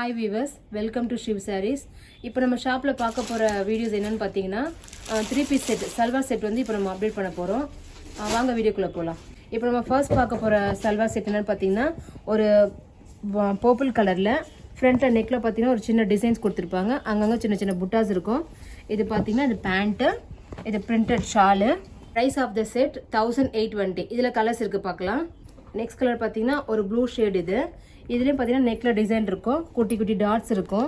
Hi viewers, welcome to Shiv Sarees. இப்போ நம்ம ஷாப்ல பார்க்க போற வீடியோஸ் என்னன்னு பாத்தீங்கன்னா 3 பீஸ் செட் சல்வார் செட் வந்து இப்போ நம்ம அப்டேட் பண்ண போறோம். வாங்க வீடியோக்குள்ள போலாம். இப்போ நம்ம ஃபர்ஸ்ட் பார்க்க போற சல்வார் செட் என்னன்னு பாத்தீங்கன்னா ஒரு பர்பிள் கலர்ல ஃப்ரண்ட்ல நெக்ல பாத்தீங்கன்னா ஒரு சின்ன டிசைன்ஸ் கொடுத்திருப்பாங்க. அங்கங்க சின்ன சின்ன புட்டாஸ் இருக்கும். இது பாத்தீங்கன்னா இது பேண்ட், இது printed shawl. Price of the set 1820. இதுல கலர்ஸ் இருக்கு பார்க்கலாம். நெக்ஸ்ட் கலர் பாத்தீங்கன்னா ஒரு ப்ளூ ஷேட் இது. இதுலேயும் பார்த்தீங்கன்னா நெக்கில் டிசைன் இருக்கும், குட்டி குட்டி டாட்ஸ் இருக்கும்,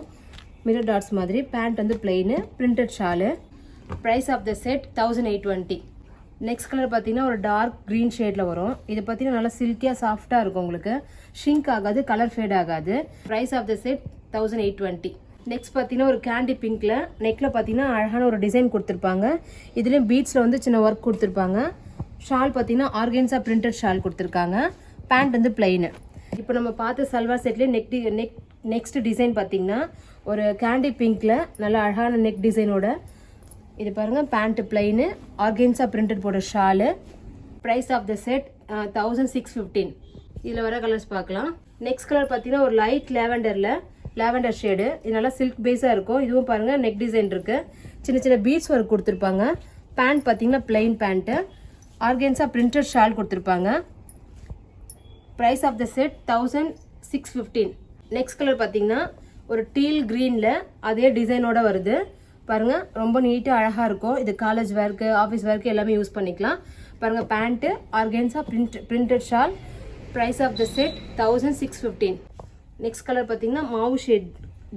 மிரர் டாட்ஸ் மாதிரி. பேண்ட் வந்து plain, printed shawl. Price of the set 1820. Next colour பார்த்தீங்கன்னா ஒரு டார்க் க்ரீன் ஷேடில் வரும். இது பார்த்தீங்கன்னா நல்லா சில்கியாக சாஃப்டாக இருக்கும், உங்களுக்கு ஷ்ரிங்க் ஆகாது, கலர் ஃபேட் ஆகாது. Price of the set 1820. Next பார்த்தீங்கன்னா ஒரு கேண்டி பிங்க்கில் நெக்கில் பார்த்தீங்கன்னா அழகான ஒரு டிசைன் கொடுத்துருப்பாங்க. இதுலேயும் பீட்ஸில் வந்து சின்ன ஒர்க் கொடுத்துருப்பாங்க. ஷால் பார்த்தீங்கன்னா ஆர்கென்ஸா பிரிண்டட் ஷால் கொடுத்துருக்காங்க. பேண்ட் வந்து பிளெயின். இப்போ நம்ம பார்த்த சல்வார் செட்லேயே நெக்ஸ்ட் டிசைன் பார்த்தீங்கன்னா ஒரு கேண்டி பிங்க்கில் நல்ல அழகான நெக் டிசைனோட இது பாருங்கள். பேண்ட்டு பிளெயின், ஆர்கென்ஸா பிரிண்டட் போட shawl. Price of the set 1615. இதில் வர கலர்ஸ் பார்க்கலாம். நெக்ஸ்ட் கலர் பார்த்தீங்கன்னா ஒரு லைட் லேவெண்டர் ஷேடு. இது நல்லா சில்க் பேஸாக இருக்கும். இதுவும் பாருங்கள் நெக் டிசைன் இருக்குது, சின்ன சின்ன பீட்ஸ் ஒர்க் கொடுத்துருப்பாங்க. பேண்ட் பார்த்தீங்கன்னா plain pant, organza printed shawl கொடுத்துருப்பாங்க. Price of the set 1615. Next colour பார்த்தீங்கன்னா ஒரு டீல் க்ரீனில் அதே டிசைனோட வருது பாருங்கள். ரொம்ப நீட்டாக அழகாக இருக்கும். இது காலேஜ் வேர்க்கு, ஆஃபீஸ் வேர்க்கு எல்லாமே யூஸ் பண்ணிக்கலாம் பாருங்கள். Pant organza printed shawl. Price of the set 1615. Next colour பார்த்தீங்கன்னா மாவு ஷேட்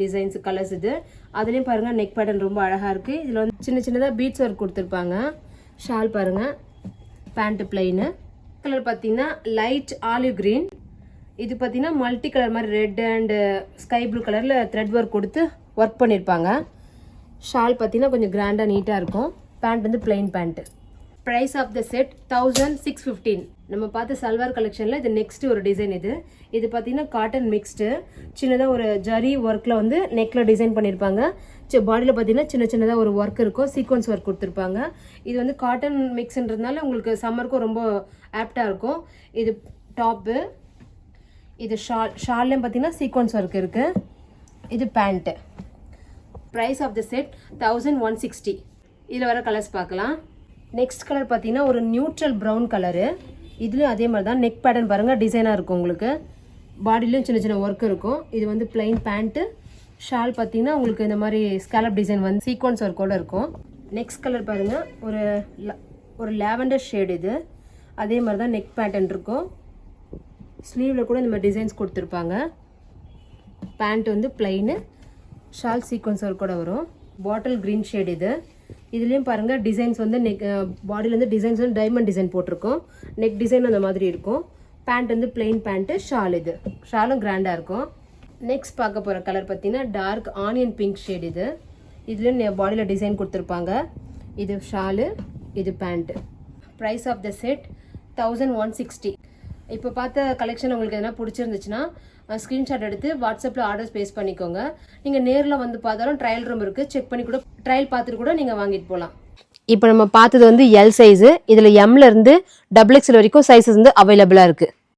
டிசைன்ஸ் கலர்ஸ் இது. அதுலேயும் பாருங்கள் நெக் பேட்டர்ன் ரொம்ப அழகாக இருக்குது. இதில் வந்து சின்ன சின்னதாக பீட்ஸ் ஒர்க் கொடுத்துருப்பாங்க. ஷால் பாருங்கள், பேண்ட்டு பிளெயின். கலர் பார்த்தீங்கன்னா லைட் ஆலிவ் கிரீன். இது பார்த்தீங்கன்னா மல்டி கலர் மாதிரி ரெட் அண்டு ஸ்கை ப்ளூ கலரில் த்ரெட் ஒர்க் கொடுத்து ஒர்க் பண்ணியிருப்பாங்க. ஷால் பார்த்தீங்கன்னா கொஞ்சம் கிராண்டாக நீட்டாக இருக்கும். பேண்ட் வந்து plain pant. Price of the set 1615. நம்ம பார்த்த சல்வார் கலெக்ஷனில் இது நெக்ஸ்ட் ஒரு டிசைன். இது பார்த்தீங்கன்னா காட்டன் மிக்ஸ்டு, சின்னதாக ஒரு ஜரி ஒர்க்கில் வந்து நெக்கில் டிசைன் பண்ணியிருப்பாங்க. பாடியில் பார்த்தீங்கன்னா சின்ன சின்னதாக ஒரு ஒர்க் இருக்கும், சீக்வன்ஸ் ஒர்க் கொடுத்துருப்பாங்க. இது வந்து காட்டன் மிக்ஸ்ன்றதுனால உங்களுக்கு சம்மருக்கும் ரொம்ப ஆப்டாக இருக்கும். இது டாப்பு, இது ஷால்லையும் பார்த்தீங்கன்னா சீக்வன்ஸ் ஒர்க் இருக்குது. இது pant. Price of the set 1160. இதில் வர கலர்ஸ் பார்க்கலாம். நெக்ஸ்ட் கலர் பார்த்தீங்கன்னா ஒரு நியூட்ரல் ப்ரௌன் கலரு. இதுலேயும் அதே மாதிரி தான் நெக் பேட்டர்ன் பாருங்கள், டிசைனாக இருக்கும். உங்களுக்கு பாடிலையும் சின்ன சின்ன ஒர்க் இருக்கும். இது வந்து பிளெயின் பேண்ட்டு. ஷால் பார்த்தீங்கன்னா உங்களுக்கு இந்த மாதிரி ஸ்கேலப் டிசைன் வந்து சீக்வன்ஸ் ஒர்க்கோடு இருக்கும். நெக்ஸ்ட் கலர் பாருங்கள் ஒரு லேவெண்டர் ஷேடு. இது அதே மாதிரி தான் நெக் பேட்டர்ன் இருக்கும். ஸ்லீவில் கூட இந்த மாதிரி டிசைன்ஸ் கொடுத்துருப்பாங்க. பேண்ட் வந்து பிளெயின், ஷால் சீக்வன்ஸ் ஒர்க்கோட வரும். பாட்டில் க்ரீன் ஷேட் இது. இதுலேயும் பாருங்கள் டிசைன்ஸ் வந்து பாடியிலேருந்து டிசைன்ஸ் வந்து டைமண்ட் டிசைன் போட்டிருக்கோம். நெக் டிசைன் அந்த மாதிரி இருக்கும். பேண்ட் வந்து பிளெயின் பேண்ட்டு. ஷால் இது ஷாலும் கிராண்டாக இருக்கும். நெக்ஸ்ட் பார்க்க போகிற கலர் பார்த்தீங்கன்னா டார்க் ஆனியன் பிங்க் ஷேட். இதுலேயும் பாடியில் டிசைன் கொடுத்துருப்பாங்க. இது ஷாலு, இது pant. Price of the set 1160. இப்போ பார்த்த கலெக்ஷன் உங்களுக்கு எதனா பிடிச்சிருந்துச்சுன்னா ஸ்க்ரீன்ஷாட் எடுத்து வாட்ஸ்அப்பில் ஆர்டர்ஸ் ப்ளேஸ் பண்ணிக்கோங்க. நீங்கள் நேரில் வந்து பார்த்தாலும் ட்ரையல் ரூம் இருக்குது, செக் பண்ணி கூட ட்ரையல் பார்த்துட்டு கூட நீங்கள் வாங்கிட்டு போகலாம். இப்போ நம்ம பார்த்தது வந்து எல் சைஸு. இதில் எம்லேருந்து XXL வரைக்கும் சைஸஸ் வந்து அவைலபிளாக இருக்குது.